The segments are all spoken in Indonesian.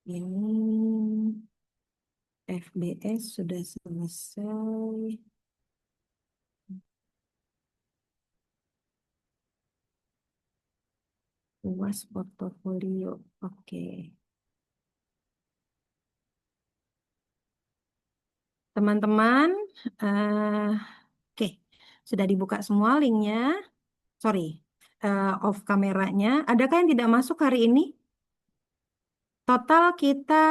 Ini FBS sudah selesai. UAS portofolio. Oke. Teman-teman, oke. Sudah dibuka semua linknya. Sorry, off kameranya. Adakah yang tidak masuk hari ini? Total kita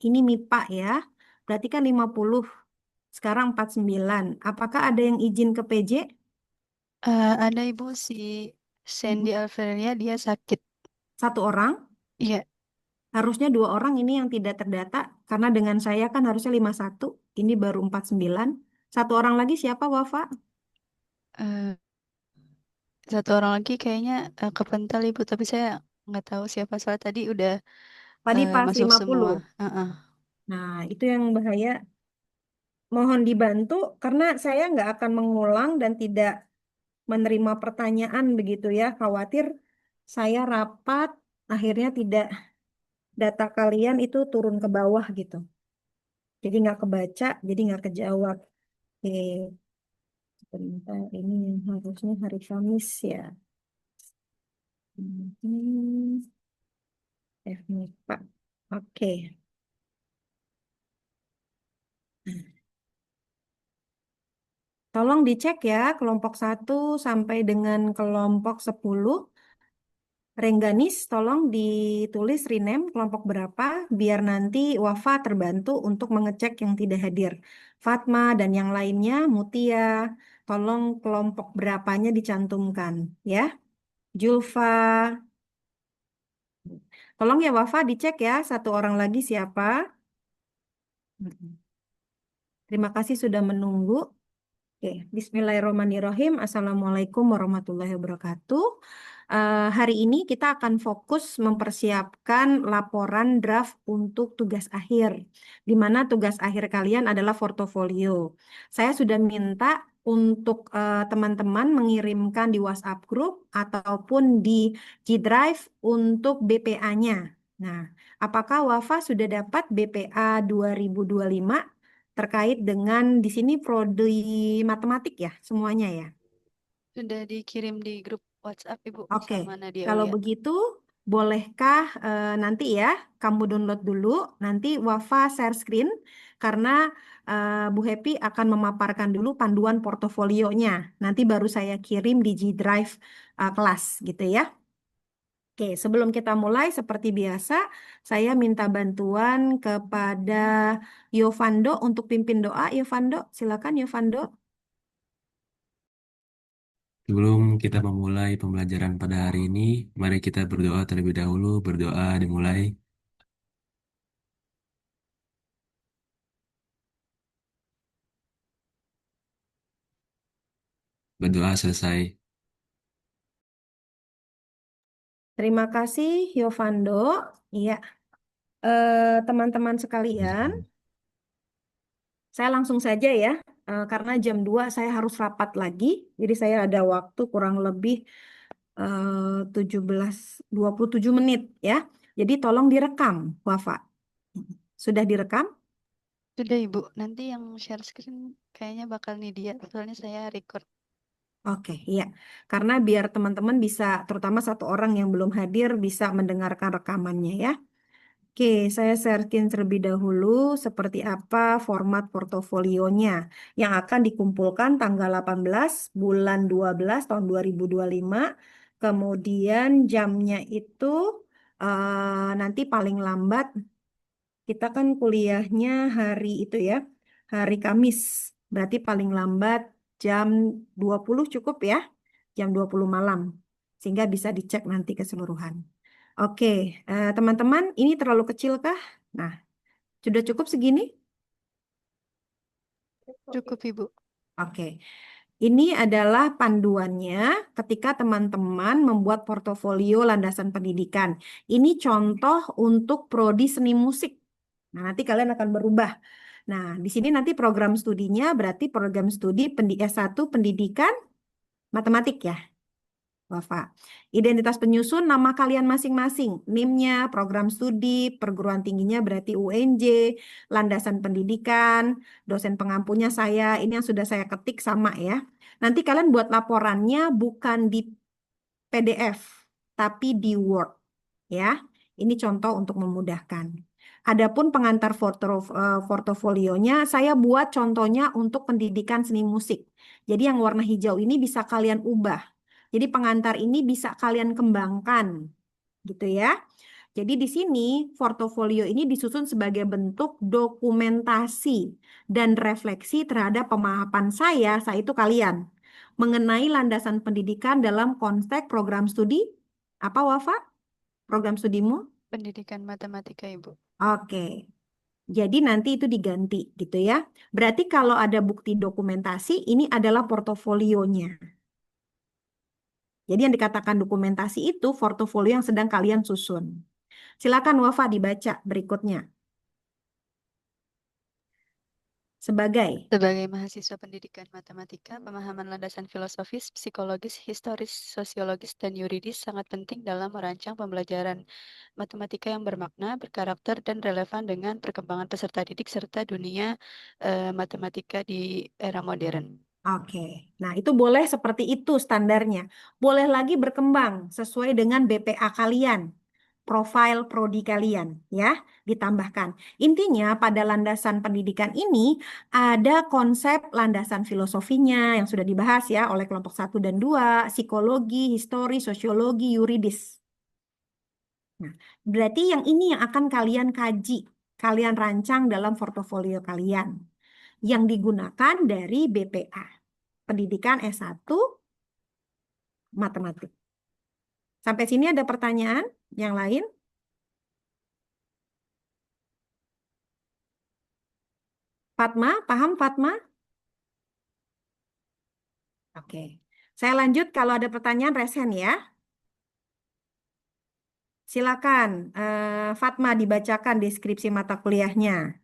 ini MIPA ya. Berarti kan 50. Sekarang 49. Apakah ada yang izin ke PJ? Ada ibu si Sandy Mhm. Alveria dia sakit. Satu orang. Iya, Harusnya dua orang ini yang tidak terdata. Karena dengan saya kan harusnya 51. Ini baru 49. Satu orang lagi siapa, Wafa? eh, satu orang lagi kayaknya kepental ibu, tapi saya nggak tahu siapa soal tadi udah Tadi pas masuk 50. semua. Heeh. Nah, itu yang bahaya. Mohon dibantu karena saya nggak akan mengulang dan tidak menerima pertanyaan begitu ya. Khawatir saya rapat, akhirnya tidak data kalian itu turun ke bawah gitu. Jadi nggak kebaca, jadi nggak kejawab. Oke, sebentar. Ini yang harusnya hari Kamis ya. Hmm, Pak. Oke. Tolong dicek ya kelompok 1 sampai dengan kelompok 10. Rengganis, tolong ditulis rename kelompok berapa biar nanti Wafa terbantu untuk mengecek yang tidak hadir. Fatma dan yang lainnya, Mutia, tolong kelompok berapanya dicantumkan ya. Julfa, tolong ya Wafa dicek ya satu orang lagi siapa. Terima kasih sudah menunggu. Oke, Bismillahirrahmanirrahim. Assalamualaikum warahmatullahi wabarakatuh. Hari ini kita akan fokus mempersiapkan laporan draft untuk tugas akhir, di mana tugas akhir kalian adalah portofolio. Saya sudah minta untuk teman-teman mengirimkan di WhatsApp group ataupun di G Drive untuk BPA-nya. Nah, apakah Wafa sudah dapat BPA 2025? Terkait dengan di sini prodi matematik ya semuanya ya. Sudah dikirim di grup WhatsApp ibu Oke, sama Nadia kalau Ulia. begitu bolehkah nanti ya kamu download dulu, nanti Wafa share screen karena Bu Happy akan memaparkan dulu panduan portofolionya. Nanti baru saya kirim di G Drive kelas gitu ya. Oke, sebelum kita mulai seperti biasa, saya minta bantuan kepada Yovando untuk pimpin doa. Yovando, silakan Yovando. Sebelum kita memulai pembelajaran pada hari ini, mari kita berdoa terlebih dahulu. Berdoa dimulai. Berdoa selesai. Terima kasih, Yovando. Iya, teman-teman sekalian, saya langsung saja ya, karena jam 2 saya harus rapat lagi, jadi saya ada waktu kurang lebih 27 menit ya. Jadi tolong direkam, Wafa. Sudah direkam? Sudah ibu, nanti yang share screen kayaknya bakal Nidia, soalnya saya record. Oke, iya. Karena biar teman-teman bisa, terutama satu orang yang belum hadir, bisa mendengarkan rekamannya ya. Oke, saya sharein terlebih dahulu seperti apa format portofolionya yang akan dikumpulkan tanggal 18 bulan 12 tahun 2025. Kemudian jamnya itu nanti paling lambat kita kan kuliahnya hari itu ya, hari Kamis. Berarti paling lambat jam 20 cukup ya, jam 20 malam. Sehingga bisa dicek nanti keseluruhan. Oke, teman-teman, ini terlalu kecil kah? Nah, sudah cukup segini? Cukup ibu. Oke, ini adalah panduannya ketika teman-teman membuat portofolio landasan pendidikan. Ini contoh untuk prodi seni musik. Nah, nanti kalian akan berubah. Nah, di sini nanti program studinya berarti program studi S1 pendidikan matematik ya. Wafa. Identitas penyusun nama kalian masing-masing. NIM-nya, program studi, perguruan tingginya berarti UNJ, landasan pendidikan, dosen pengampunya saya. Ini yang sudah saya ketik sama ya. Nanti kalian buat laporannya bukan di PDF, tapi di Word. Ya, ini contoh untuk memudahkan. Adapun pengantar portofolionya, saya buat contohnya untuk pendidikan seni musik. Jadi yang warna hijau ini bisa kalian ubah. Jadi pengantar ini bisa kalian kembangkan, gitu ya. Jadi di sini portofolio ini disusun sebagai bentuk dokumentasi dan refleksi terhadap pemahaman saya itu kalian, mengenai landasan pendidikan dalam konteks program studi. Apa, Wafa? Program studimu? Pendidikan matematika, Ibu. Oke. Jadi nanti itu diganti gitu ya. Berarti kalau ada bukti dokumentasi, ini adalah portofolionya. Jadi yang dikatakan dokumentasi itu portofolio yang sedang kalian susun. Silakan Wafa dibaca berikutnya. Sebagai. Sebagai mahasiswa pendidikan matematika, pemahaman landasan filosofis, psikologis, historis, sosiologis, dan yuridis sangat penting dalam merancang pembelajaran matematika yang bermakna, berkarakter, dan relevan dengan perkembangan peserta didik serta dunia matematika di era modern. Oke, nah itu boleh seperti itu standarnya. Boleh lagi berkembang sesuai dengan BPA kalian, profil prodi kalian, ya, ditambahkan. Intinya pada landasan pendidikan ini ada konsep landasan filosofinya yang sudah dibahas ya oleh kelompok 1 dan 2, psikologi, histori, sosiologi, yuridis. Nah, berarti yang ini yang akan kalian kaji, kalian rancang dalam portofolio kalian yang digunakan dari BPA. Pendidikan S1 Matematik. Sampai sini ada pertanyaan yang lain? Fatma, paham Fatma? Oke. Saya lanjut kalau ada pertanyaan raise hand ya. Silakan Fatma dibacakan deskripsi mata kuliahnya.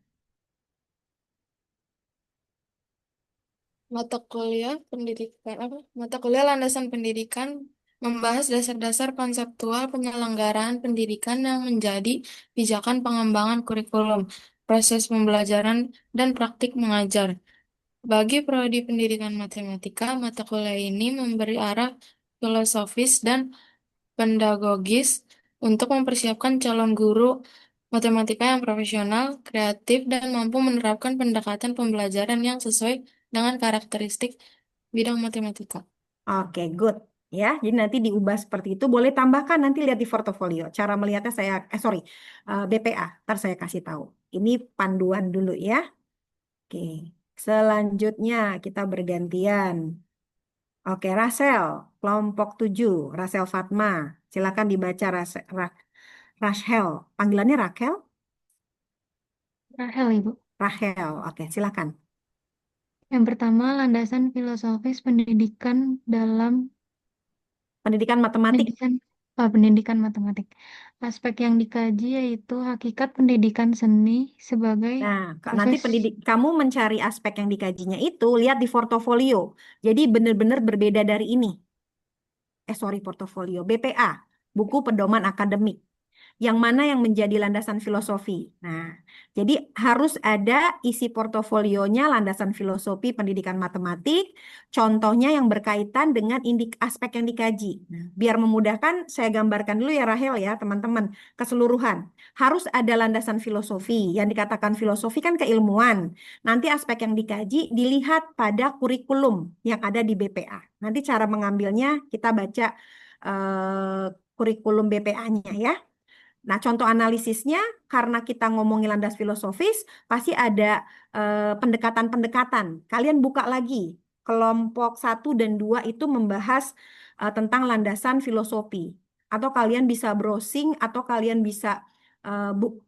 Mata kuliah pendidikan apa? Mata kuliah landasan pendidikan membahas dasar-dasar konseptual penyelenggaraan pendidikan yang menjadi pijakan pengembangan kurikulum, proses pembelajaran dan praktik mengajar. Bagi prodi pendidikan matematika, mata kuliah ini memberi arah filosofis dan pedagogis untuk mempersiapkan calon guru matematika yang profesional, kreatif, dan mampu menerapkan pendekatan pembelajaran yang sesuai dengan karakteristik bidang matematika. Oke, good. Ya, jadi nanti diubah seperti itu. Boleh tambahkan nanti lihat di portofolio. Cara melihatnya saya, BPA. Ntar saya kasih tahu. Ini panduan dulu ya. Oke, selanjutnya kita bergantian. Oke, Rasel, kelompok 7, Rasel Fatma. Silakan dibaca Rachel. Panggilannya Rakel? Rahel, Ibu. Rachel. Oke, silakan. Yang pertama, landasan filosofis pendidikan dalam Pendidikan matematik. pendidikan matematik. Aspek yang dikaji yaitu hakikat pendidikan seni sebagai Nah, nanti kamu mencari aspek yang dikajinya itu, lihat di portofolio. Jadi benar-benar berbeda dari ini. Portofolio. BPA, buku pedoman akademik. Yang mana yang menjadi landasan filosofi. Nah, jadi harus ada isi portofolionya landasan filosofi pendidikan matematik, contohnya yang berkaitan dengan aspek yang dikaji. Nah, biar memudahkan, saya gambarkan dulu ya Rahel ya, teman-teman, keseluruhan. Harus ada landasan filosofi. Yang dikatakan filosofi kan keilmuan. Nanti aspek yang dikaji dilihat pada kurikulum yang ada di BPA. Nanti cara mengambilnya kita baca kurikulum BPA-nya ya. Nah, contoh analisisnya, karena kita ngomongin landas filosofis, pasti ada pendekatan-pendekatan. Kalian buka lagi, kelompok 1 dan 2 itu membahas tentang landasan filosofi. Atau kalian bisa browsing, atau kalian bisa,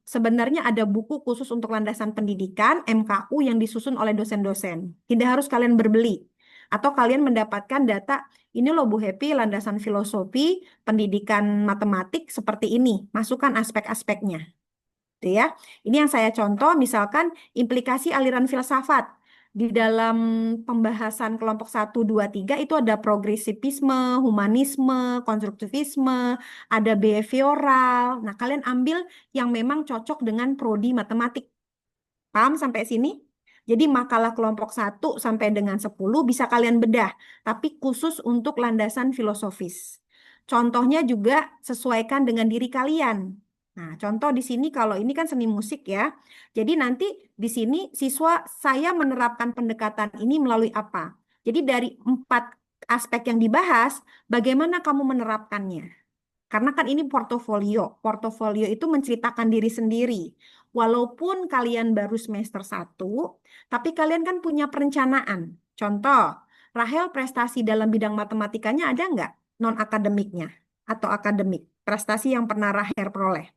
sebenarnya ada buku khusus untuk landasan pendidikan, MKU, yang disusun oleh dosen-dosen. Tidak harus kalian berbeli. Atau kalian mendapatkan data, ini loh Bu Happy, landasan filosofi, pendidikan matematik seperti ini. Masukkan aspek-aspeknya. Gitu ya. Ini yang saya contoh, misalkan implikasi aliran filsafat. Di dalam pembahasan kelompok 1, 2, 3 itu ada progresivisme, humanisme, konstruktivisme, ada behavioral. Nah, kalian ambil yang memang cocok dengan prodi matematik. Paham sampai sini? Jadi makalah kelompok 1 sampai dengan 10 bisa kalian bedah, tapi khusus untuk landasan filosofis. Contohnya juga sesuaikan dengan diri kalian. Nah, contoh di sini kalau ini kan seni musik ya. Jadi nanti di sini siswa saya menerapkan pendekatan ini melalui apa? Jadi dari 4 aspek yang dibahas, bagaimana kamu menerapkannya? Karena kan ini portofolio. Portofolio itu menceritakan diri sendiri. Walaupun kalian baru semester 1, tapi kalian kan punya perencanaan. Contoh, Rahel prestasi dalam bidang matematikanya ada nggak? Non-akademiknya atau akademik? Prestasi yang pernah Rahel peroleh.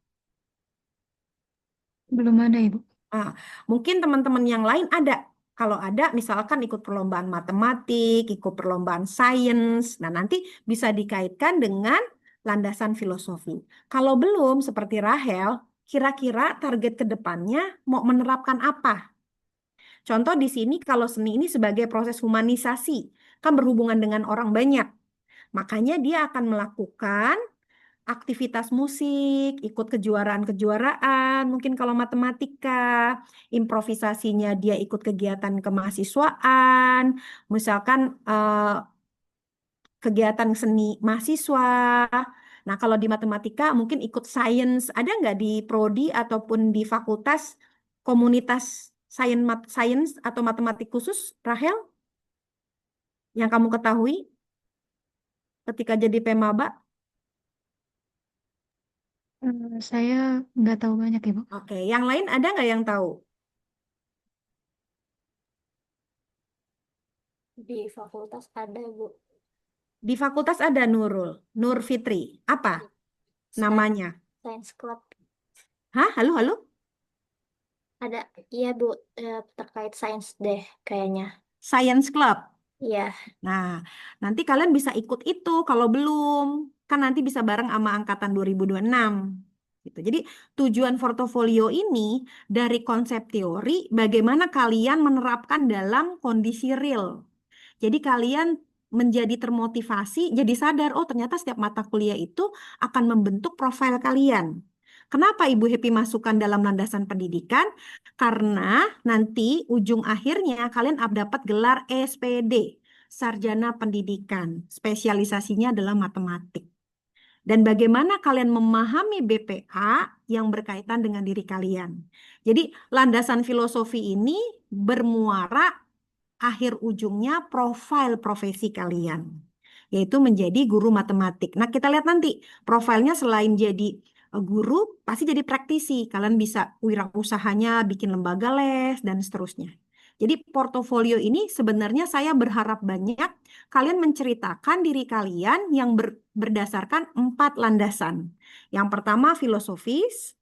Belum ada, Ibu. Ah, mungkin teman-teman yang lain ada. Kalau ada, misalkan ikut perlombaan matematik, ikut perlombaan sains. Nah, nanti bisa dikaitkan dengan landasan filosofi. Kalau belum, seperti Rahel, kira-kira target ke depannya mau menerapkan apa? Contoh di sini, kalau seni ini sebagai proses humanisasi, kan berhubungan dengan orang banyak. Makanya dia akan melakukan aktivitas musik, ikut kejuaraan-kejuaraan, mungkin kalau matematika, improvisasinya dia ikut kegiatan kemahasiswaan, misalkan kegiatan seni mahasiswa. Nah, kalau di matematika mungkin ikut sains, ada nggak di prodi ataupun di fakultas komunitas sains atau matematik khusus, Rahel, yang kamu ketahui ketika jadi Pemaba? Saya nggak tahu banyak, Ibu. Oke, yang lain ada nggak yang tahu? Di fakultas ada, Bu. Di fakultas ada Nurul, Nur Fitri. Apa namanya? Science Club Hah? Halo, halo? ada. Iya, Bu. Terkait sains deh kayaknya. Science Club. Iya. Nah, nanti kalian bisa ikut itu kalau belum. Kan nanti bisa bareng sama angkatan 2026. Gitu. Jadi tujuan portofolio ini dari konsep teori bagaimana kalian menerapkan dalam kondisi real. Jadi kalian menjadi termotivasi, jadi sadar, oh ternyata setiap mata kuliah itu akan membentuk profil kalian. Kenapa Ibu Happy masukkan dalam landasan pendidikan? Karena nanti ujung akhirnya kalian dapat gelar SPD, Sarjana Pendidikan. Spesialisasinya adalah matematik. Dan bagaimana kalian memahami BPA yang berkaitan dengan diri kalian. Jadi landasan filosofi ini bermuara akhir ujungnya profil profesi kalian, yaitu menjadi guru matematik. Nah, kita lihat nanti profilnya selain jadi guru, pasti jadi praktisi. Kalian bisa wirausahanya, bikin lembaga les, dan seterusnya. Jadi portofolio ini sebenarnya saya berharap banyak kalian menceritakan diri kalian yang berdasarkan 4 landasan. Yang pertama filosofis,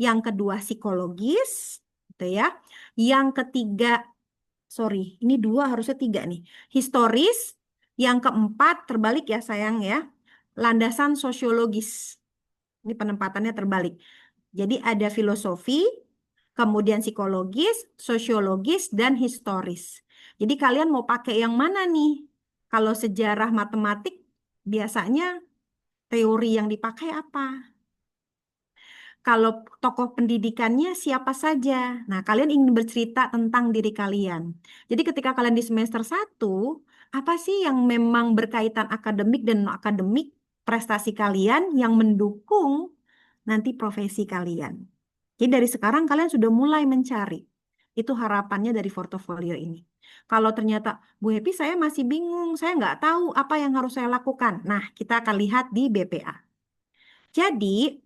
yang kedua psikologis, gitu ya. Yang ketiga ini 2 harusnya 3 nih. Historis, yang keempat terbalik ya sayang ya. Landasan sosiologis. Ini penempatannya terbalik. Jadi ada filosofi, kemudian psikologis, sosiologis, dan historis. Jadi kalian mau pakai yang mana nih? Kalau sejarah matematik biasanya teori yang dipakai apa? Kalau tokoh pendidikannya siapa saja? Nah, kalian ingin bercerita tentang diri kalian. Jadi ketika kalian di semester 1, apa sih yang memang berkaitan akademik dan non-akademik prestasi kalian yang mendukung nanti profesi kalian? Jadi dari sekarang kalian sudah mulai mencari. Itu harapannya dari portofolio ini. Kalau ternyata, Bu Happy saya masih bingung, saya nggak tahu apa yang harus saya lakukan. Nah, kita akan lihat di BPA. Jadi,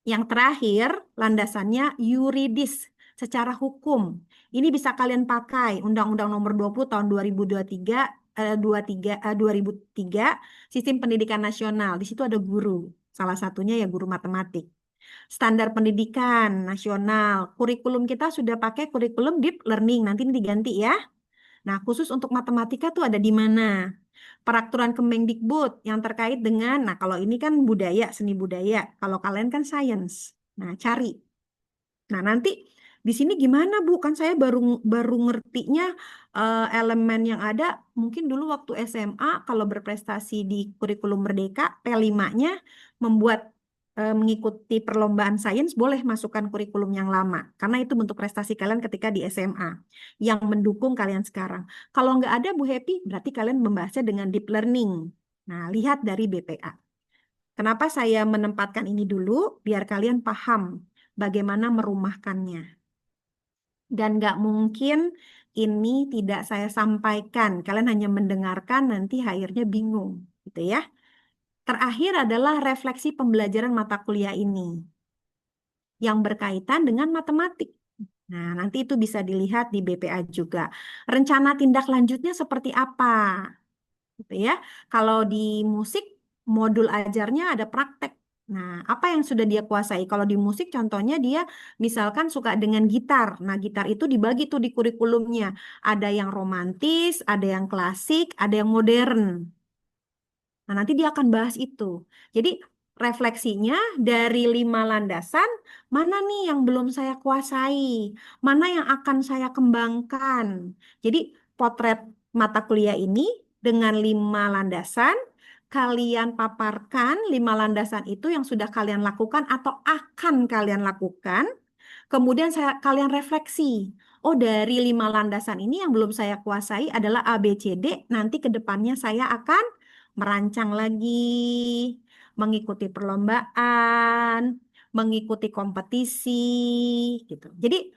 yang terakhir, landasannya yuridis secara hukum. Ini bisa kalian pakai Undang-Undang Nomor 20 Tahun 2023 2003 Sistem Pendidikan Nasional. Di situ ada guru. Salah satunya ya guru matematik. Standar pendidikan nasional. Kurikulum kita sudah pakai kurikulum deep learning. Nanti ini diganti ya. Nah, khusus untuk matematika tuh ada di mana? Peraturan Kemendikbud yang terkait dengan, nah kalau ini kan budaya, seni budaya. Kalau kalian kan sains. Nah, cari. Nah, nanti Di sini gimana Bu? Kan saya baru baru ngertinya elemen yang ada mungkin dulu waktu SMA kalau berprestasi di kurikulum Merdeka P5-nya membuat mengikuti perlombaan sains boleh masukkan kurikulum yang lama karena itu bentuk prestasi kalian ketika di SMA yang mendukung kalian sekarang. Kalau nggak ada Bu Happy, berarti kalian membahasnya dengan deep learning. Nah, lihat dari BPA. Kenapa saya menempatkan ini dulu? Biar kalian paham bagaimana merumahkannya. Dan nggak mungkin ini tidak saya sampaikan. Kalian hanya mendengarkan, nanti akhirnya bingung. Gitu ya. Terakhir adalah refleksi pembelajaran mata kuliah ini yang berkaitan dengan matematik. Nah, nanti itu bisa dilihat di BPA juga. Rencana tindak lanjutnya seperti apa? Gitu ya. Kalau di musik, modul ajarnya ada praktek. Nah, apa yang sudah dia kuasai? Kalau di musik contohnya dia misalkan suka dengan gitar. Nah, gitar itu dibagi tuh di kurikulumnya. Ada yang romantis, ada yang klasik, ada yang modern. Nah, nanti dia akan bahas itu. Jadi, refleksinya dari 5 landasan, mana nih yang belum saya kuasai? Mana yang akan saya kembangkan? Jadi, potret mata kuliah ini dengan 5 landasan, kalian paparkan 5 landasan itu yang sudah kalian lakukan atau akan kalian lakukan. Kemudian kalian refleksi. Oh, dari 5 landasan ini yang belum saya kuasai adalah A, B, C, D. Nanti ke depannya saya akan merancang lagi, mengikuti perlombaan, mengikuti kompetisi, gitu. Jadi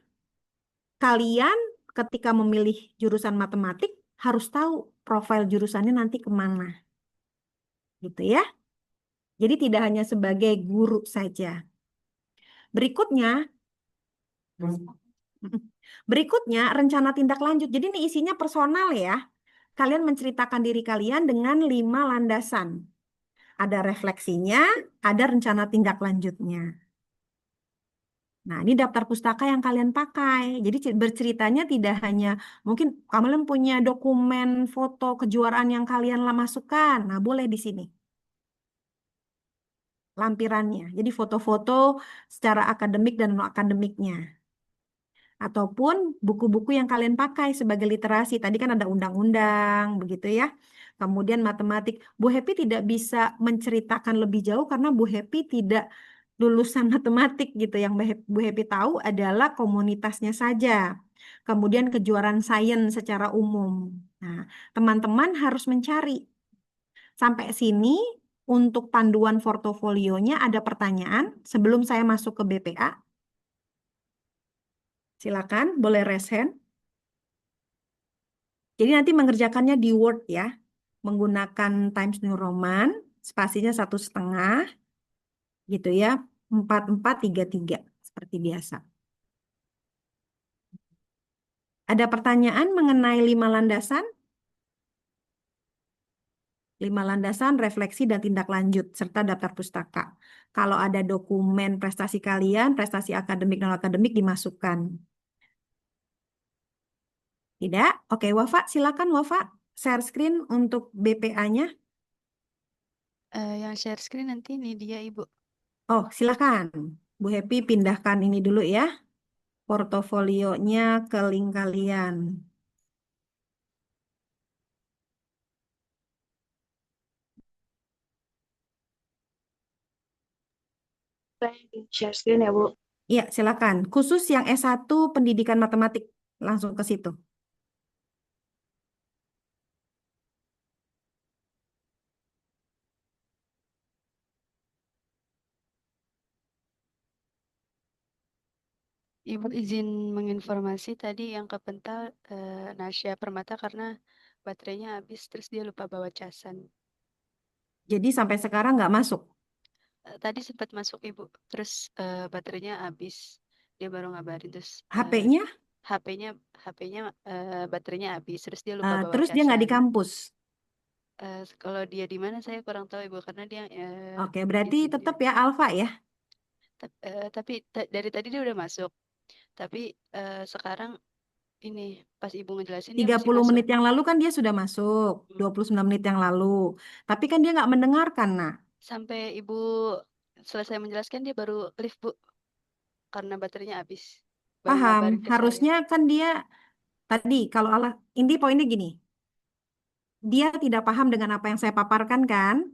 kalian ketika memilih jurusan matematik harus tahu profil jurusannya nanti kemana, gitu ya. Jadi tidak hanya sebagai guru saja. Berikutnya, berikutnya rencana tindak lanjut. Jadi ini isinya personal ya. Kalian menceritakan diri kalian dengan 5 landasan. Ada refleksinya, ada rencana tindak lanjutnya. Nah, ini daftar pustaka yang kalian pakai. Jadi berceritanya tidak hanya mungkin kalian punya dokumen foto kejuaraan yang kalian masukkan. Nah, boleh di sini lampirannya. Jadi foto-foto secara akademik dan non akademiknya. Ataupun buku-buku yang kalian pakai sebagai literasi. Tadi kan ada undang-undang, begitu ya. Kemudian matematik. Bu Happy tidak bisa menceritakan lebih jauh karena Bu Happy tidak lulusan matematik gitu. Yang Bu Happy tahu adalah komunitasnya saja. Kemudian kejuaraan sains secara umum. Nah, teman-teman harus mencari. Sampai sini untuk panduan portofolionya ada pertanyaan sebelum saya masuk ke BPA. Silakan, boleh raise hand. Jadi nanti mengerjakannya di Word ya, menggunakan Times New Roman, spasinya 1,5, gitu ya, 4433 seperti biasa. Ada pertanyaan mengenai 5 landasan? 5 landasan, refleksi, dan tindak lanjut, serta daftar pustaka. Kalau ada dokumen prestasi kalian, prestasi akademik dan akademik dimasukkan. Tidak? Oke, Wafa, silakan Wafa, share screen untuk BPA-nya. Yang share screen nanti ini dia Ibu. Oh, silakan. Bu Happy pindahkan ini dulu ya. Portofolionya ke link kalian. Share screen ya, Bu. Iya, silakan. Khusus yang S1 Pendidikan Matematik. Langsung ke situ. Ibu izin menginformasi tadi yang kepental Nasya Permata karena baterainya habis terus dia lupa bawa casan. Jadi sampai sekarang nggak masuk. Tadi sempat masuk Ibu, terus baterainya habis. Dia baru ngabarin terus HP-nya, HP-nya baterainya habis terus dia lupa bawa terus dia nggak di casan. kampus. Kalau dia di mana saya kurang tahu Ibu karena dia Oke, berarti izin tetap dia. ya Alfa ya. Tapi dari tadi dia udah masuk. Tapi sekarang ini pas Ibu ngejelasin dia masih 30 masuk. menit yang lalu kan dia sudah masuk. 29 menit yang lalu. Tapi kan dia nggak mendengarkan, nah. Sampai Ibu selesai menjelaskan dia baru lift Bu karena baterainya habis. Paham. ngabarin ke saya. Harusnya kan dia tadi kalau inti poinnya gini, dia tidak paham dengan apa yang saya paparkan kan?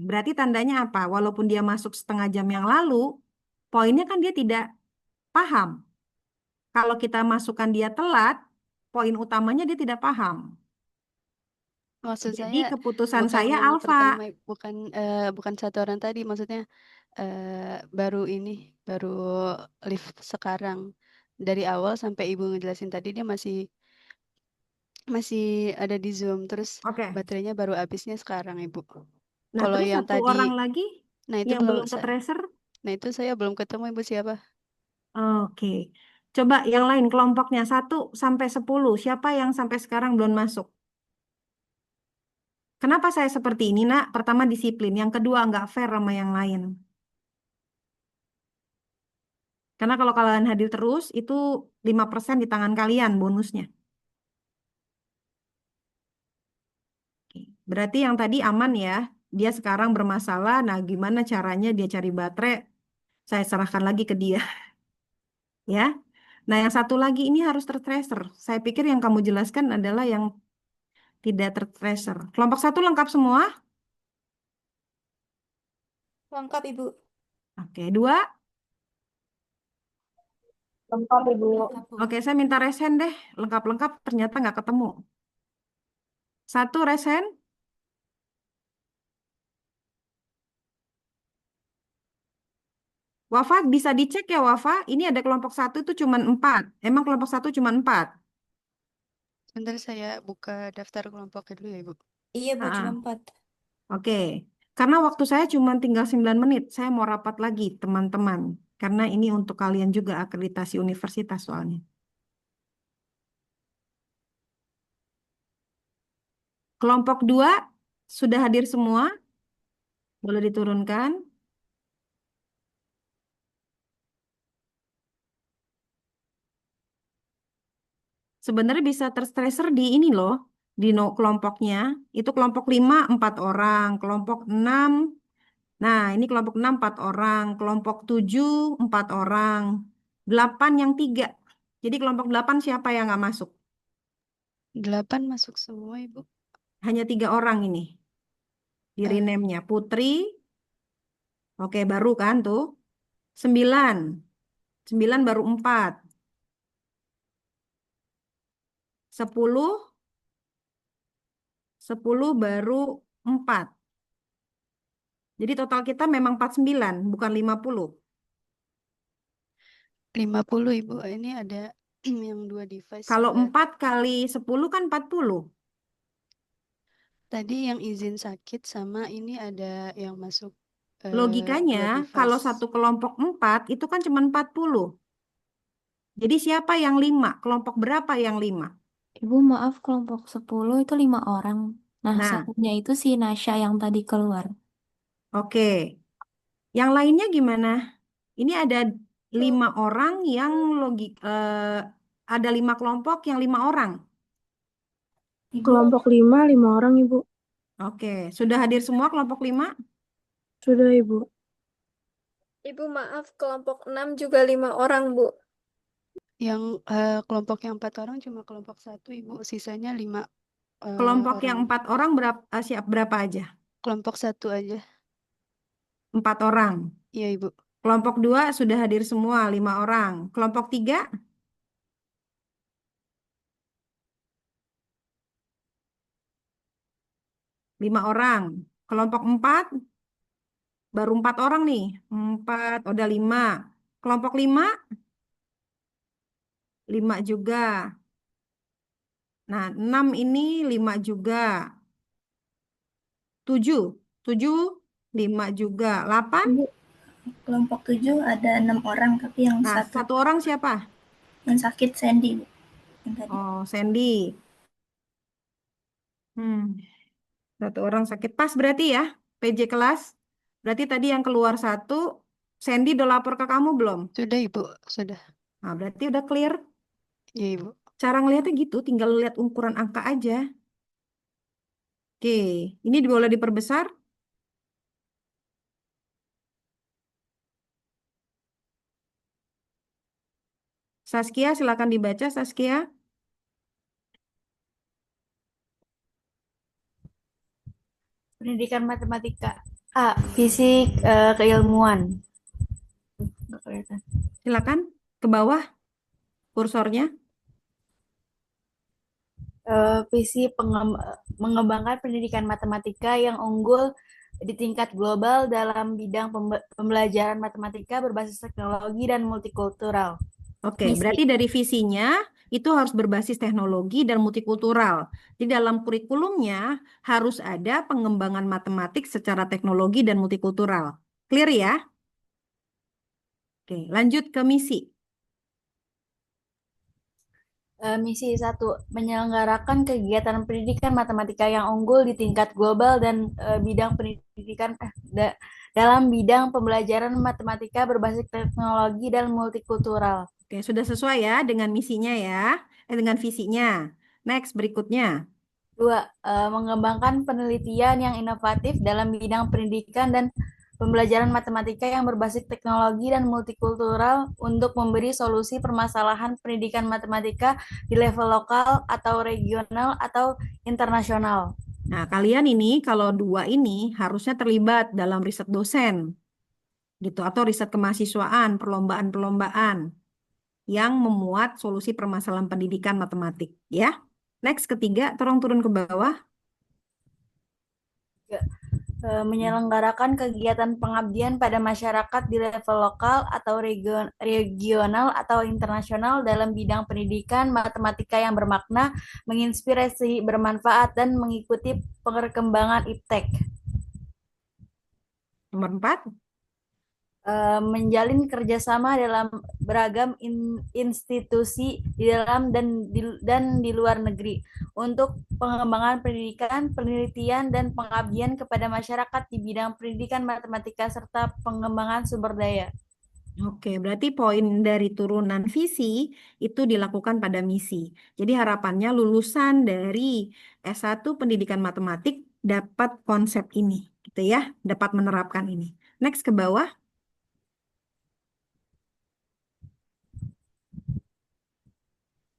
Berarti tandanya apa? Walaupun dia masuk setengah jam yang lalu, poinnya kan dia tidak paham. Kalau kita masukkan dia telat, poin utamanya dia tidak paham. Maksud Jadi saya keputusan bukan saya yang alfa. pertama, bukan satu orang tadi, maksudnya baru lift sekarang. Dari awal sampai ibu ngejelasin tadi dia masih ada di Zoom, terus Oke. baterainya baru habisnya sekarang ibu. Nah, Kalau terus yang satu tadi, orang lagi nah itu yang belum ke tracer. nah itu saya belum ketemu ibu siapa. Oke. Coba yang lain kelompoknya 1 sampai 10. Siapa yang sampai sekarang belum masuk? Kenapa saya seperti ini, Nak? Pertama disiplin, yang kedua nggak fair sama yang lain. Karena kalau kalian hadir terus, itu 5% di tangan kalian bonusnya. Oke. Berarti yang tadi aman ya. Dia sekarang bermasalah, nah gimana caranya dia cari baterai? Saya serahkan lagi ke dia. Ya. Nah, yang satu lagi ini harus tertracer. Saya pikir yang kamu jelaskan adalah yang tidak tertracer. Kelompok 1 lengkap semua? Lengkap, Ibu. Oke, 2. Lengkap, Ibu. Lengkap, Bu. Oke, saya minta resen deh. Lengkap-lengkap ternyata nggak ketemu. 1 resen. Wafa bisa dicek ya Wafa. Ini ada kelompok 1 itu cuma 4. Emang kelompok 1 cuma 4? Sebentar saya buka daftar kelompoknya dulu ya ibu. Iya, Bu, cuma Ha-ha. 4. Oke. Karena waktu saya cuma tinggal 9 menit. Saya mau rapat lagi teman-teman. Karena ini untuk kalian juga akreditasi universitas soalnya. Kelompok 2 sudah hadir semua. Boleh diturunkan. Sebenarnya bisa tertracer di ini loh, di kelompoknya. Itu kelompok 5, 4 orang. Kelompok 6, nah ini kelompok 6, 4 orang. Kelompok 7, 4 orang. 8 yang 3. Jadi kelompok 8 siapa yang nggak masuk? 8 masuk semua ibu. Hanya 3 orang ini. Di Eh, rename-nya. Putri, oke baru kan tuh. 9. 9 baru 4. 10. 10 baru 4. Jadi total kita memang 49, bukan 50. 50 ibu. Ini ada yang 2 device Kalau juga. 4 kali 10 kan 40. Tadi yang izin sakit sama ini ada yang masuk 2 Logikanya kalau device. satu kelompok 4 itu kan cuma 40. Jadi siapa yang 5? Kelompok berapa yang 5? Ibu, maaf, kelompok 10 itu 5 orang. Nah, Nah, satunya itu si Nasya yang tadi keluar. oke. Yang lainnya gimana? Ini ada 5 orang yang ada 5 kelompok yang 5 orang. Kelompok 5, 5 orang, Ibu. Oke, sudah hadir semua kelompok 5? Sudah, Ibu. Ibu maaf, kelompok 6 juga 5 orang, Bu. Yang kelompok yang 4 orang cuma kelompok 1 ibu. Sisanya 5 Kelompok orang. yang 4 orang berapa aja? Kelompok 1 aja. 4 orang. Iya ibu. Kelompok 2 sudah hadir semua, 5 orang. Kelompok 3? Lima orang. Kelompok 4? Baru 4 orang nih. 4, udah 5. Kelompok 5? 5 juga. Nah, 6 ini 5 juga. 7? 7, 5 juga. 8? Ibu, kelompok 7 ada 6 orang, tapi yang Nah, satu satu orang siapa? yang sakit Sandy, Bu. Yang tadi. Oh, Sandy. Satu orang sakit. Pas berarti ya, PJ kelas. Berarti tadi yang keluar 1, Sandy udah lapor ke kamu belum? Sudah ibu, sudah. Nah, berarti udah clear. Iya ibu. Cara ngeliatnya gitu, tinggal lihat ukuran angka aja. Oke, ini boleh diperbesar. Saskia, silakan dibaca, Saskia. Pendidikan matematika. A. Fisik keilmuan. Nggak kelihatan. Silakan ke bawah kursornya. Visi mengembangkan pendidikan matematika yang unggul di tingkat global dalam bidang pembelajaran matematika berbasis teknologi dan multikultural. Oke, Misi. berarti dari visinya itu harus berbasis teknologi dan multikultural. Di dalam kurikulumnya harus ada pengembangan matematik secara teknologi dan multikultural. Clear ya? Oke, lanjut ke misi. Misi 1, menyelenggarakan kegiatan pendidikan matematika yang unggul di tingkat global dan bidang pendidikan dalam bidang pembelajaran matematika berbasis teknologi dan multikultural. Oke, sudah sesuai ya dengan misinya ya, dengan visinya. Next, berikutnya. 2, mengembangkan penelitian yang inovatif dalam bidang pendidikan dan pembelajaran matematika yang berbasis teknologi dan multikultural untuk memberi solusi permasalahan pendidikan matematika di level lokal atau regional atau internasional. Nah, kalian ini kalau 2 ini harusnya terlibat dalam riset dosen, gitu, atau riset kemahasiswaan, perlombaan-perlombaan yang memuat solusi permasalahan pendidikan matematik, ya. Next, ketiga, tolong turun ke bawah. Menyelenggarakan kegiatan pengabdian pada masyarakat di level lokal atau regional atau internasional dalam bidang pendidikan matematika yang bermakna, menginspirasi, bermanfaat, dan mengikuti perkembangan IPTEK. Nomor 4. Menjalin kerjasama dalam beragam institusi di dalam dan di luar negeri untuk pengembangan pendidikan, penelitian, dan pengabdian kepada masyarakat di bidang pendidikan matematika serta pengembangan sumber daya. Oke, berarti poin dari turunan visi itu dilakukan pada misi. Jadi harapannya lulusan dari S1 Pendidikan Matematik dapat konsep ini, gitu ya, dapat menerapkan ini. Next ke bawah.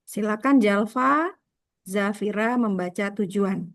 Silakan Jalfa, Zafira membaca tujuan.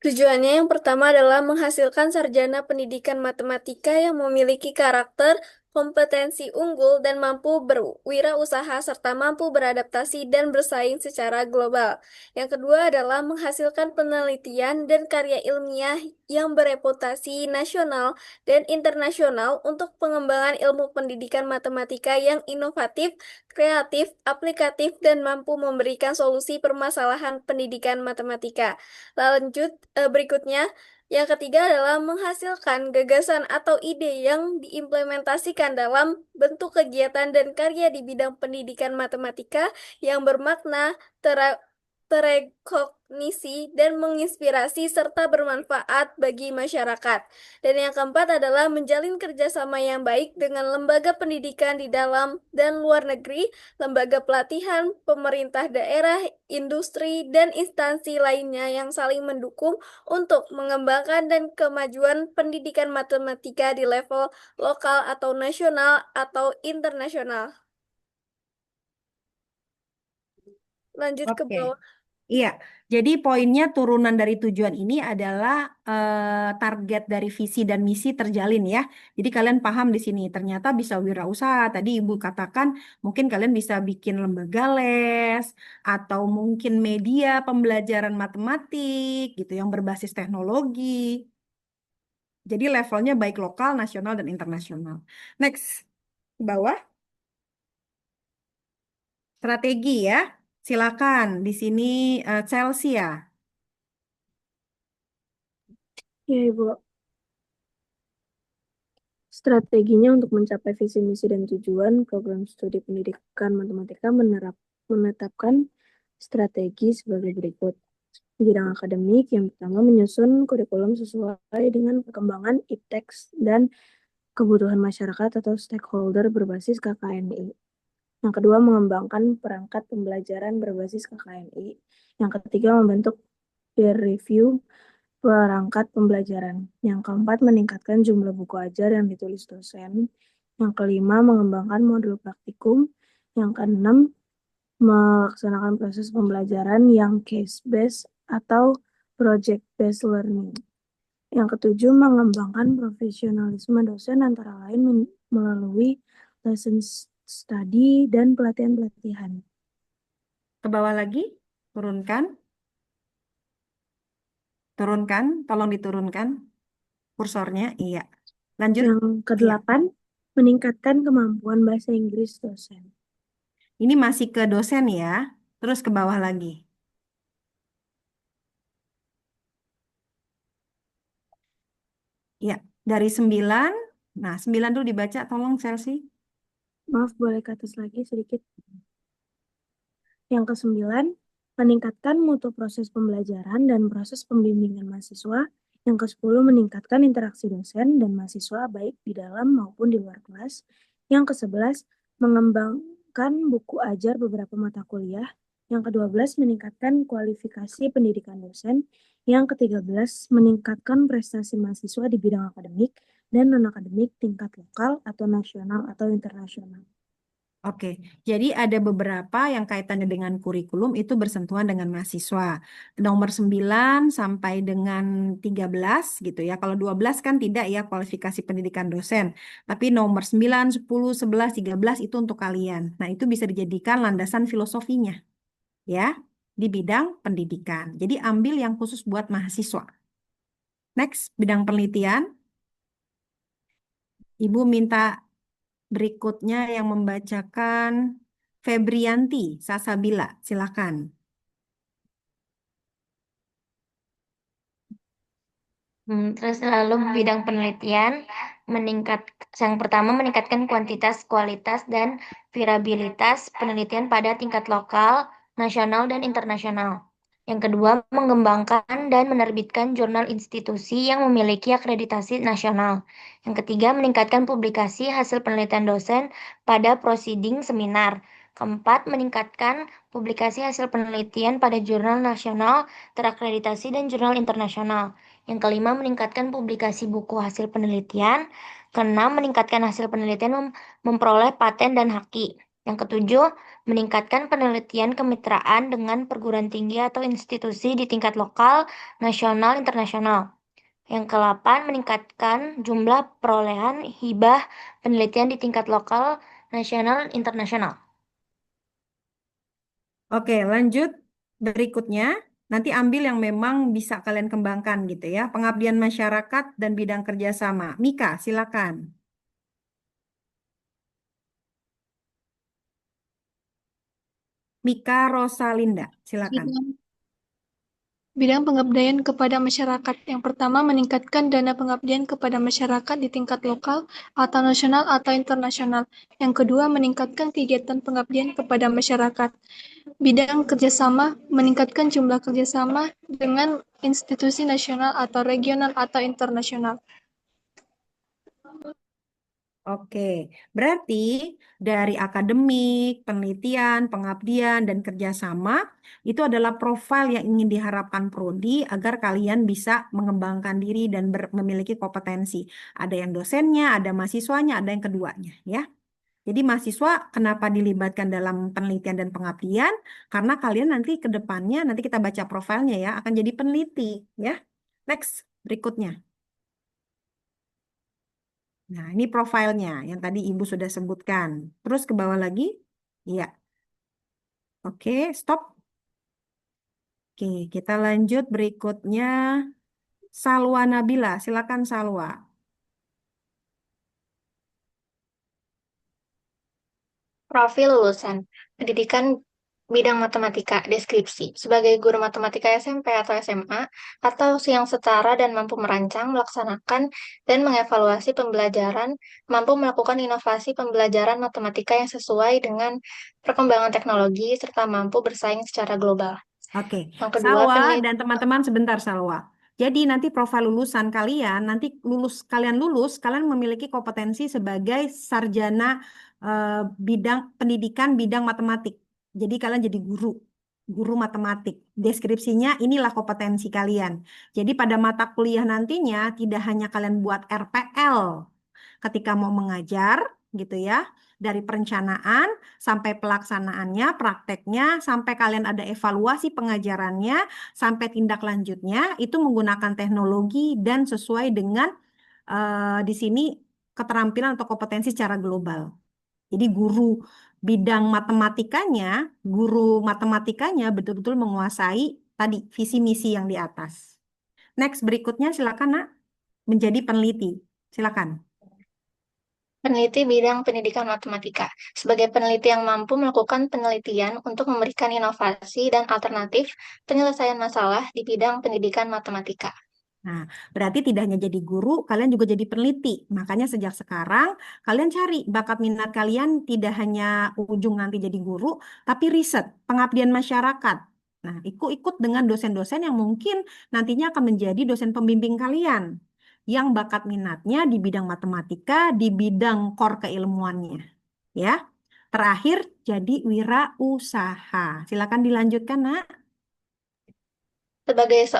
Tujuannya yang pertama adalah menghasilkan sarjana pendidikan matematika yang memiliki karakter, kompetensi unggul, dan mampu berwirausaha serta mampu beradaptasi dan bersaing secara global. Yang kedua adalah menghasilkan penelitian dan karya ilmiah yang bereputasi nasional dan internasional untuk pengembangan ilmu pendidikan matematika yang inovatif, kreatif, aplikatif, dan mampu memberikan solusi permasalahan pendidikan matematika. Lanjut berikutnya, yang ketiga adalah menghasilkan gagasan atau ide yang diimplementasikan dalam bentuk kegiatan dan karya di bidang pendidikan matematika yang bermakna, terekognisi, dan menginspirasi serta bermanfaat bagi masyarakat. Dan yang keempat adalah menjalin kerjasama yang baik dengan lembaga pendidikan di dalam dan luar negeri, lembaga pelatihan, pemerintah daerah, industri, dan instansi lainnya yang saling mendukung untuk mengembangkan dan kemajuan pendidikan matematika di level lokal atau nasional atau internasional. Lanjut ke Oke. bawah. Iya, jadi poinnya turunan dari tujuan ini adalah target dari visi dan misi terjalin ya. Jadi kalian paham di sini, ternyata bisa wirausaha. Tadi Ibu katakan mungkin kalian bisa bikin lembaga les atau mungkin media pembelajaran matematik gitu yang berbasis teknologi. Jadi levelnya baik lokal, nasional, dan internasional. Next, ke bawah. Strategi ya. Silakan di sini Chelsea ya. Ya, Ibu. Strateginya untuk mencapai visi misi dan tujuan program studi pendidikan matematika menetapkan strategi sebagai berikut. Di bidang akademik, yang pertama menyusun kurikulum sesuai dengan perkembangan IPTEK dan kebutuhan masyarakat atau stakeholder berbasis KKNI. Yang kedua, mengembangkan perangkat pembelajaran berbasis KKNI. Yang ketiga, membentuk peer review perangkat pembelajaran. Yang keempat, meningkatkan jumlah buku ajar yang ditulis dosen. Yang kelima, mengembangkan modul praktikum. Yang keenam, melaksanakan proses pembelajaran yang case-based atau project-based learning. Yang ketujuh, mengembangkan profesionalisme dosen antara lain melalui lesson study dan pelatihan-pelatihan. Ke bawah lagi, turunkan. Turunkan, tolong diturunkan kursornya. Iya. Lanjut. Yang kedelapan, meningkatkan kemampuan bahasa Inggris dosen. Ini masih ke dosen ya. Terus ke bawah lagi. Ya, dari 9. Nah, 9 dulu dibaca, tolong Chelsea. Maaf, boleh ke atas lagi sedikit. Yang ke-9, meningkatkan mutu proses pembelajaran dan proses pembimbingan mahasiswa. Yang ke-10, meningkatkan interaksi dosen dan mahasiswa baik di dalam maupun di luar kelas. Yang ke-11, mengembangkan buku ajar beberapa mata kuliah. Yang ke-12, meningkatkan kualifikasi pendidikan dosen. Yang ke-13, meningkatkan prestasi mahasiswa di bidang akademik dan non-akademik tingkat lokal atau nasional atau internasional. Oke, jadi ada beberapa yang kaitannya dengan kurikulum itu bersentuhan dengan mahasiswa. Nomor 9 sampai dengan 13 gitu ya. Kalau 12 kan tidak ya kualifikasi pendidikan dosen. Tapi nomor 9, 10, 11, 13 itu untuk kalian. Nah, itu bisa dijadikan landasan filosofinya ya di bidang pendidikan. Jadi ambil yang khusus buat mahasiswa. Next, bidang penelitian. Ibu minta berikutnya yang membacakan Febrianti Sasabila, silakan. Terus lalu bidang penelitian yang pertama meningkatkan kuantitas, kualitas, dan virabilitas penelitian pada tingkat lokal, nasional, dan internasional. Yang kedua, mengembangkan dan menerbitkan jurnal institusi yang memiliki akreditasi nasional. Yang ketiga, meningkatkan publikasi hasil penelitian dosen pada proceeding seminar. Keempat, meningkatkan publikasi hasil penelitian pada jurnal nasional terakreditasi dan jurnal internasional. Yang kelima, meningkatkan publikasi buku hasil penelitian. Keenam, meningkatkan hasil penelitian memperoleh paten dan haki. Yang ketujuh, meningkatkan penelitian kemitraan dengan perguruan tinggi atau institusi di tingkat lokal, nasional, internasional. Yang ke-8, meningkatkan jumlah perolehan hibah penelitian di tingkat lokal, nasional, internasional. Oke, lanjut berikutnya. Nanti ambil yang memang bisa kalian kembangkan gitu ya. Pengabdian masyarakat dan bidang kerjasama. Mika, silakan. Mika Rosalinda, silakan. Bidang pengabdian kepada masyarakat. Yang pertama, meningkatkan dana pengabdian kepada masyarakat di tingkat lokal atau nasional atau internasional. Yang kedua, meningkatkan kegiatan pengabdian kepada masyarakat. Bidang kerjasama, meningkatkan jumlah kerjasama dengan institusi nasional atau regional atau internasional. Oke, berarti dari akademik, penelitian, pengabdian, dan kerjasama itu adalah profil yang ingin diharapkan prodi agar kalian bisa mengembangkan diri dan memiliki kompetensi. Ada yang dosennya, ada mahasiswanya, ada yang keduanya, ya. Jadi mahasiswa kenapa dilibatkan dalam penelitian dan pengabdian? Karena kalian nanti ke depannya, nanti kita baca profilnya ya, akan jadi peneliti, ya. Next, berikutnya. Nah, ini profilnya yang tadi Ibu sudah sebutkan. Terus ke bawah lagi. Iya. Oke, stop. Oke, kita lanjut berikutnya. Salwa Nabila, silakan Salwa. Profil lulusan pendidikan bidang matematika, deskripsi. Sebagai guru matematika SMP atau SMA, atau yang setara dan mampu merancang, melaksanakan, dan mengevaluasi pembelajaran, mampu melakukan inovasi pembelajaran matematika yang sesuai dengan perkembangan teknologi, serta mampu bersaing secara global. Oke, Yang kedua, Salwa dan teman-teman sebentar Salwa. Jadi nanti profil lulusan kalian, nanti kalian memiliki kompetensi sebagai sarjana bidang pendidikan bidang matematik. Jadi kalian jadi guru matematik. Deskripsinya inilah kompetensi kalian. Jadi pada mata kuliah nantinya tidak hanya kalian buat RPL ketika mau mengajar, gitu ya. Dari perencanaan sampai pelaksanaannya, prakteknya, sampai kalian ada evaluasi pengajarannya, sampai tindak lanjutnya, itu menggunakan teknologi dan sesuai dengan di sini keterampilan atau kompetensi secara global. Jadi bidang matematikanya, guru matematikanya betul-betul menguasai tadi visi misi yang di atas. Next, berikutnya silakan Nak, menjadi peneliti. Silakan. Peneliti bidang pendidikan matematika. Sebagai peneliti yang mampu melakukan penelitian untuk memberikan inovasi dan alternatif penyelesaian masalah di bidang pendidikan matematika. Nah, berarti tidak hanya jadi guru, kalian juga jadi peneliti. Makanya sejak sekarang kalian cari bakat minat kalian tidak hanya ujung nanti jadi guru, tapi riset, pengabdian masyarakat. Nah, ikut dengan dosen-dosen yang mungkin nantinya akan menjadi dosen pembimbing kalian yang bakat minatnya di bidang matematika, di bidang core keilmuannya. Ya. Terakhir jadi wirausaha. Silakan dilanjutkan, Nak. Sebagai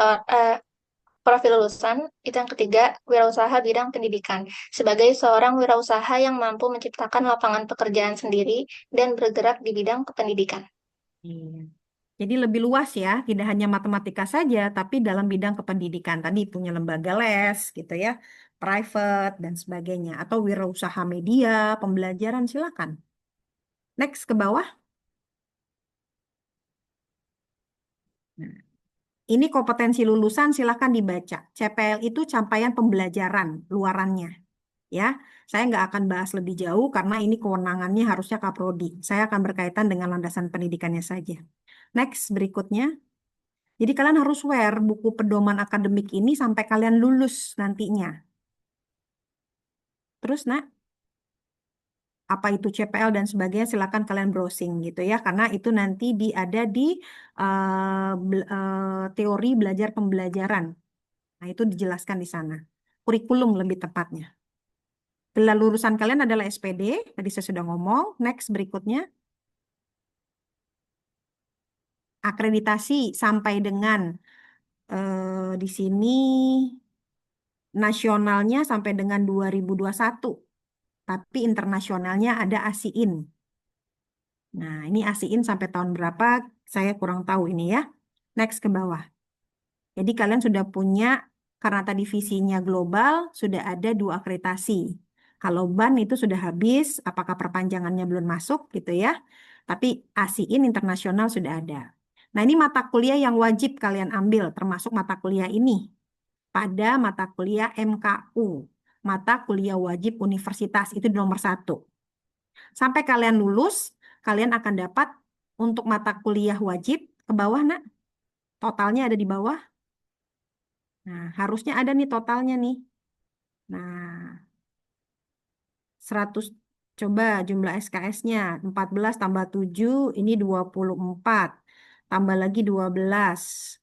profil lulusan, itu yang ketiga, wirausaha bidang pendidikan. Sebagai seorang wirausaha yang mampu menciptakan lapangan pekerjaan sendiri dan bergerak di bidang kependidikan. Iya. Jadi lebih luas ya, tidak hanya matematika saja, tapi dalam bidang kependidikan. Tadi punya lembaga les gitu ya, private dan sebagainya. Atau wirausaha media, pembelajaran, silakan. Next ke bawah. Nah, ini kompetensi lulusan, silakan dibaca. CPL itu capaian pembelajaran, luarannya. Ya, saya nggak akan bahas lebih jauh karena ini kewenangannya harusnya Kaprodi. Saya akan berkaitan dengan landasan pendidikannya saja. Next, berikutnya. Jadi kalian harus wear buku pedoman akademik ini sampai kalian lulus nantinya. Terus, Nak, apa itu CPL dan sebagainya silakan kalian browsing gitu ya, karena itu nanti ada di teori belajar pembelajaran. Nah, itu dijelaskan di sana. Kurikulum lebih tepatnya. Gelar lulusan kalian adalah SPD, tadi saya sudah ngomong. Next, berikutnya. Akreditasi sampai dengan di sini nasionalnya sampai dengan 2021. Tapi internasionalnya ada ASIIN. Nah, ini ASIIN sampai tahun berapa, saya kurang tahu ini ya. Next ke bawah. Jadi kalian sudah punya, karena tadi visinya global, sudah ada 2 akreditasi. Kalau BAN itu sudah habis, apakah perpanjangannya belum masuk gitu ya. Tapi ASIIN internasional sudah ada. Nah, ini mata kuliah yang wajib kalian ambil, termasuk mata kuliah ini. Pada mata kuliah MKU, mata kuliah wajib universitas, itu di nomor 1. Sampai kalian lulus, kalian akan dapat untuk mata kuliah wajib, ke bawah, Nak. Totalnya ada di bawah. Nah, harusnya ada nih totalnya nih. Nah, 100, coba jumlah SKS-nya. 14 tambah 7, ini 24. Tambah lagi 12.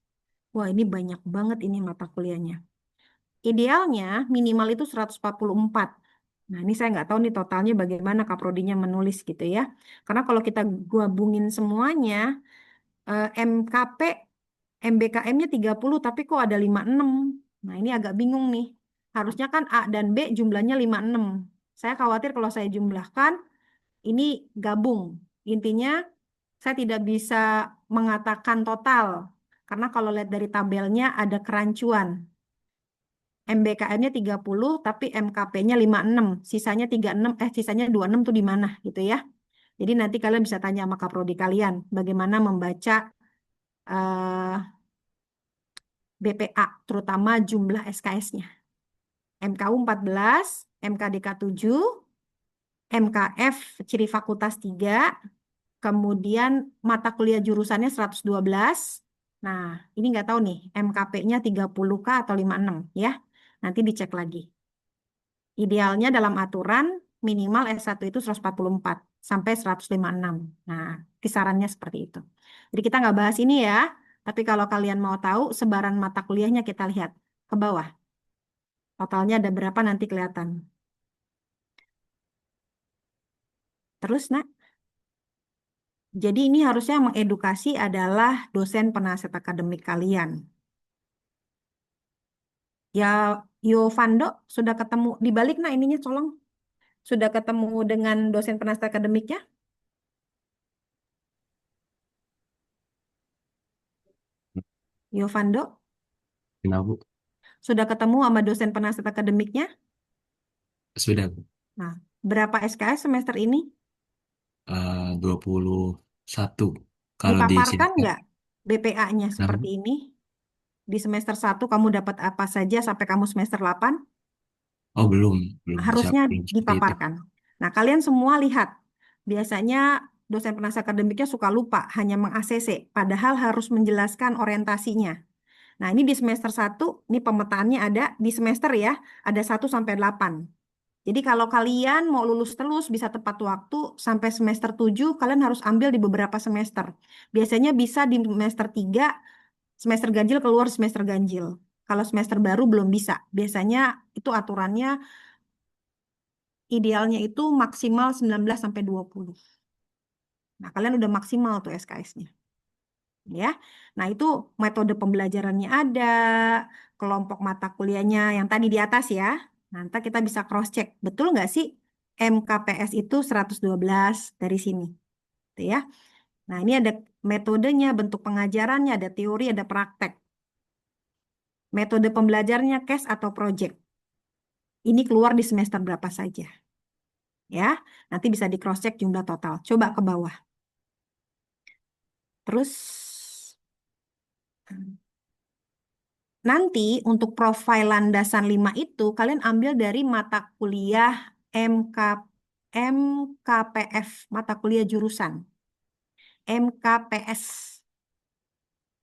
Wah, ini banyak banget ini mata kuliahnya. Idealnya minimal itu 144. Nah, ini saya nggak tahu nih totalnya bagaimana Kaprodinya menulis gitu ya. Karena kalau kita gabungin semuanya, MKP, MBKM-nya 30, tapi kok ada 56. Nah, ini agak bingung nih. Harusnya kan A dan B jumlahnya 56. Saya khawatir kalau saya jumlahkan, ini gabung. Intinya, saya tidak bisa mengatakan total. Karena kalau lihat dari tabelnya ada kerancuan. MBKM-nya 30, tapi MKP-nya 56. Sisanya 36, sisanya 26 tuh di mana gitu ya. Jadi nanti kalian bisa tanya sama Kaprodi kalian bagaimana membaca BPA, terutama jumlah SKS-nya. MKU 14, MKDK 7, MKF ciri fakultas 3, kemudian mata kuliah jurusannya 112. Nah, ini nggak tahu nih, MKP-nya 30K atau 56 ya. Nanti dicek lagi. Idealnya dalam aturan minimal S1 itu 144 sampai 156. Nah, kisarannya seperti itu. Jadi kita nggak bahas ini ya, tapi kalau kalian mau tahu sebaran mata kuliahnya kita lihat ke bawah. Totalnya ada berapa nanti kelihatan. Terus, Nak. Jadi ini harusnya mengedukasi adalah dosen penasihat akademik kalian. Ya, Yovando sudah ketemu. Dibalik, nah ininya colong. Sudah ketemu dengan dosen penasihat akademiknya? Yovando, Kenapa, Bu? sudah ketemu sama dosen penasihat akademiknya? Sudah, Bu. Nah, berapa SKS semester ini? 21. Kalau di Dipaparkan sini, nggak BPA-nya kenapa, seperti Bu? ini? Di semester 1 kamu dapat apa saja sampai kamu semester 8? Oh, belum Harusnya belum seperti itu. dipaparkan. Nah, kalian semua lihat, biasanya dosen penasihat akademiknya suka lupa, hanya meng-ACC, padahal harus menjelaskan orientasinya. Nah, ini di semester 1, ini pemetaannya ada di semester ya, ada 1 sampai 8. Jadi kalau kalian mau lulus terus bisa tepat waktu sampai semester 7, kalian harus ambil di beberapa semester. Biasanya bisa di semester 3, semester ganjil keluar semester ganjil. Kalau semester baru belum bisa. Biasanya itu aturannya idealnya itu maksimal 19 sampai 20. Nah, kalian udah maksimal tuh SKS-nya. Ya. Nah, itu metode pembelajarannya ada, kelompok mata kuliahnya yang tadi di atas ya. Nanti kita bisa cross check. Betul nggak sih MKPS itu 112 dari sini? Tuh ya. Nah, ini ada metodenya, bentuk pengajarannya, ada teori, ada praktek. Metode pembelajarannya case atau project. Ini keluar di semester berapa saja. Ya, nanti bisa di cross check jumlah total. Coba ke bawah. Terus nanti untuk profil landasan 5 itu kalian ambil dari mata kuliah MK, MKPF, mata kuliah jurusan. MKPS.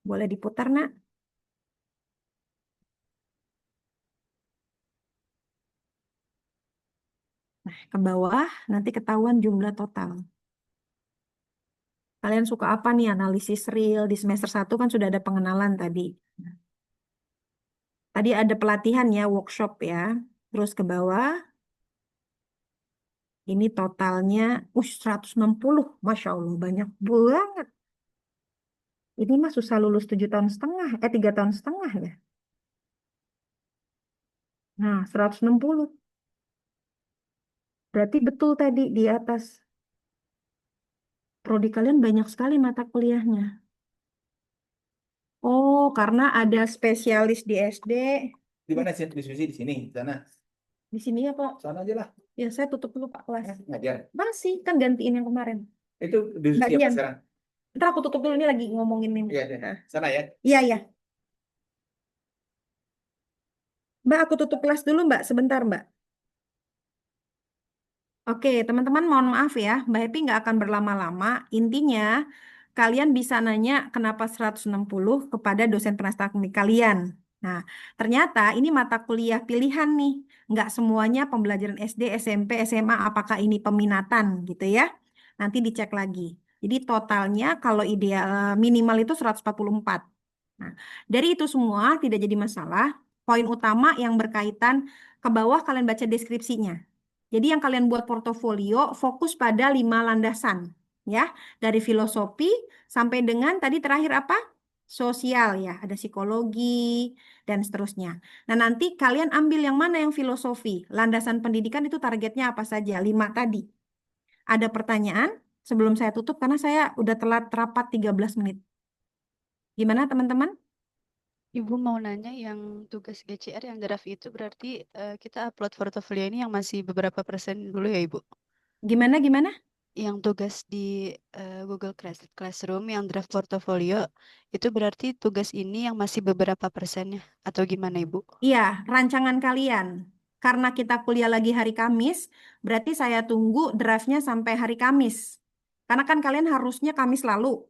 Boleh diputar, Nak? Nah, ke bawah nanti ketahuan jumlah total. Kalian suka apa nih analisis real? Di semester 1 kan sudah ada pengenalan tadi. Tadi ada pelatihan ya, workshop ya. Terus ke bawah. Ini totalnya 160. Masya Allah, banyak banget. Ini mah susah lulus 7 tahun setengah. 3 tahun setengah ya. Nah, 160. Berarti betul tadi di atas. Prodi kalian banyak sekali mata kuliahnya. Oh, karena ada spesialis di SD. Di mana sih diskusi di sini, di sana? Di sini ya, Pak. Sana aja lah. Ya, saya tutup dulu, Pak, kelas. Ngajar. Masih, kan gantiin yang kemarin. Itu Mbak diskusi apa Dian. sekarang? Ntar aku tutup dulu, ini lagi ngomongin ini. Iya, iya. Sana ya. Iya, iya. Mbak, aku tutup kelas dulu, Mbak. Sebentar, Mbak. Oke, teman-teman mohon maaf ya. Mbak Happy nggak akan berlama-lama. Intinya, kalian bisa nanya kenapa 160 kepada dosen penasihat akademik kalian. Nah, ternyata ini mata kuliah pilihan nih. Nggak semuanya pembelajaran SD, SMP, SMA, apakah ini peminatan gitu ya. Nanti dicek lagi. Jadi totalnya kalau ideal minimal itu 144. Nah, dari itu semua tidak jadi masalah. Poin utama yang berkaitan ke bawah kalian baca deskripsinya. Jadi yang kalian buat portofolio fokus pada 5 landasan. Ya, dari filosofi sampai dengan tadi terakhir apa? Sosial ya, ada psikologi dan seterusnya. Nah, nanti kalian ambil yang mana yang filosofi. Landasan pendidikan itu targetnya apa saja? 5 tadi. Ada pertanyaan sebelum saya tutup karena saya udah telat rapat 13 menit. Gimana teman-teman? Ibu mau nanya yang tugas GCR yang draft itu berarti kita upload portofolio ini yang masih beberapa persen dulu ya Ibu? Gimana? Yang tugas di Google Classroom yang draft portofolio itu berarti tugas ini yang masih beberapa persennya atau gimana Ibu? Iya, rancangan kalian. Karena kita kuliah lagi hari Kamis, berarti saya tunggu draftnya sampai hari Kamis. Karena kan kalian harusnya Kamis lalu.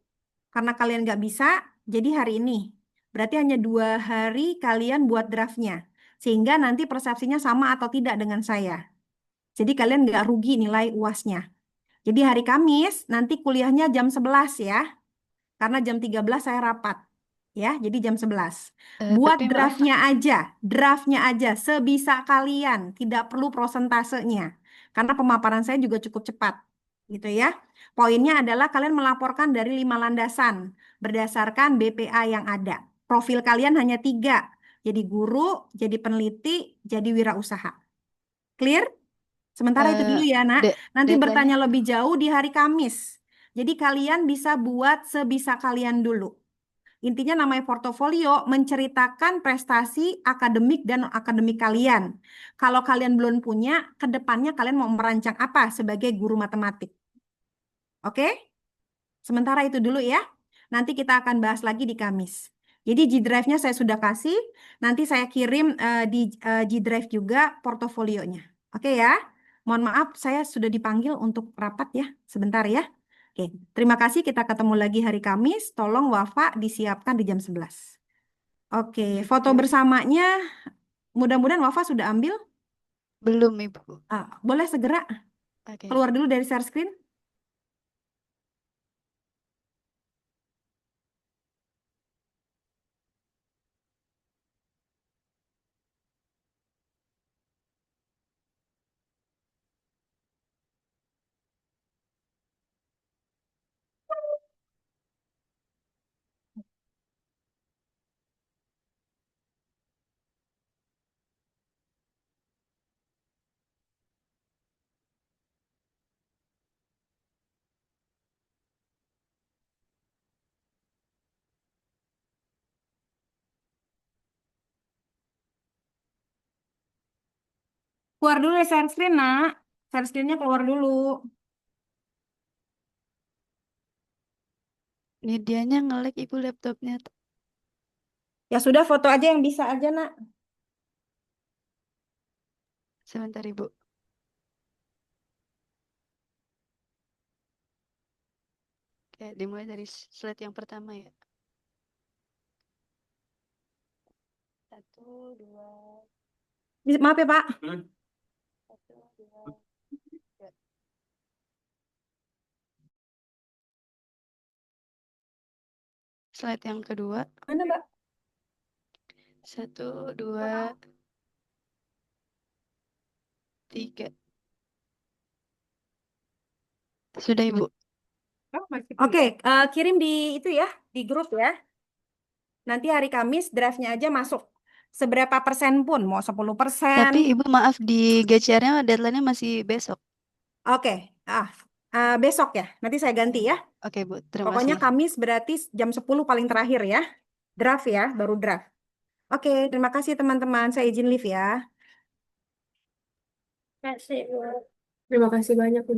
Karena kalian nggak bisa, jadi hari ini. Berarti hanya 2 hari kalian buat draftnya. Sehingga nanti persepsinya sama atau tidak dengan saya. Jadi kalian nggak rugi nilai UASnya. Jadi hari Kamis nanti kuliahnya jam 11 ya. Karena jam 13 saya rapat. Ya, jadi jam 11. Buat Tapi maaf, draftnya aja sebisa kalian, tidak perlu prosentasenya. Karena pemaparan saya juga cukup cepat. Gitu ya. Poinnya adalah kalian melaporkan dari 5 landasan berdasarkan BPA yang ada. Profil kalian hanya 3. Jadi guru, jadi peneliti, jadi wirausaha. Clear? Sementara itu dulu Eh, ya, Nak. Nanti deadline-nya bertanya lebih jauh di hari Kamis. Jadi kalian bisa buat sebisa kalian dulu. Intinya namanya portofolio menceritakan prestasi akademik dan akademik kalian. Kalau kalian belum punya, ke depannya kalian mau merancang apa sebagai guru matematik. Oke? Sementara itu dulu ya. Nanti kita akan bahas lagi di Kamis. Jadi G Drive-nya saya sudah kasih. Nanti saya kirim di G Drive juga portofolionya. Oke ya. Mohon maaf, saya sudah dipanggil untuk rapat ya. Sebentar ya. Oke, terima kasih. Kita ketemu lagi hari Kamis. Tolong Wafa disiapkan di jam 11. Oke, foto bersamanya mudah-mudahan Wafa sudah ambil. belum, Ibu. Boleh segera Oke. keluar dulu dari share screen. Keluar dulu dari share screen, Nak. Share screen-nya keluar dulu. Medianya nge-lag Ibu laptopnya. Ya sudah, foto aja yang bisa aja, Nak. Sebentar, Ibu. Oke, dimulai dari slide yang pertama ya. 1, 2, Maaf ya, Pak. 1, 2, 3. Slide yang kedua. Mana, Mbak? 1, 2, 3. Sudah, Ibu. Oke, kirim di itu ya, di grup ya. Nanti hari Kamis draft-nya aja masuk. Seberapa persen pun, mau 10%. Tapi Ibu maaf, di GCR-nya deadline-nya masih besok. Oke, besok ya. Nanti saya ganti ya. Oke, Bu. Terima Pokoknya kasih. Kamis berarti jam 10 paling terakhir ya. Draft ya, baru draft. Oke, terima kasih teman-teman. Saya izin live ya. Kasih, Bu. Terima kasih banyak, Bu.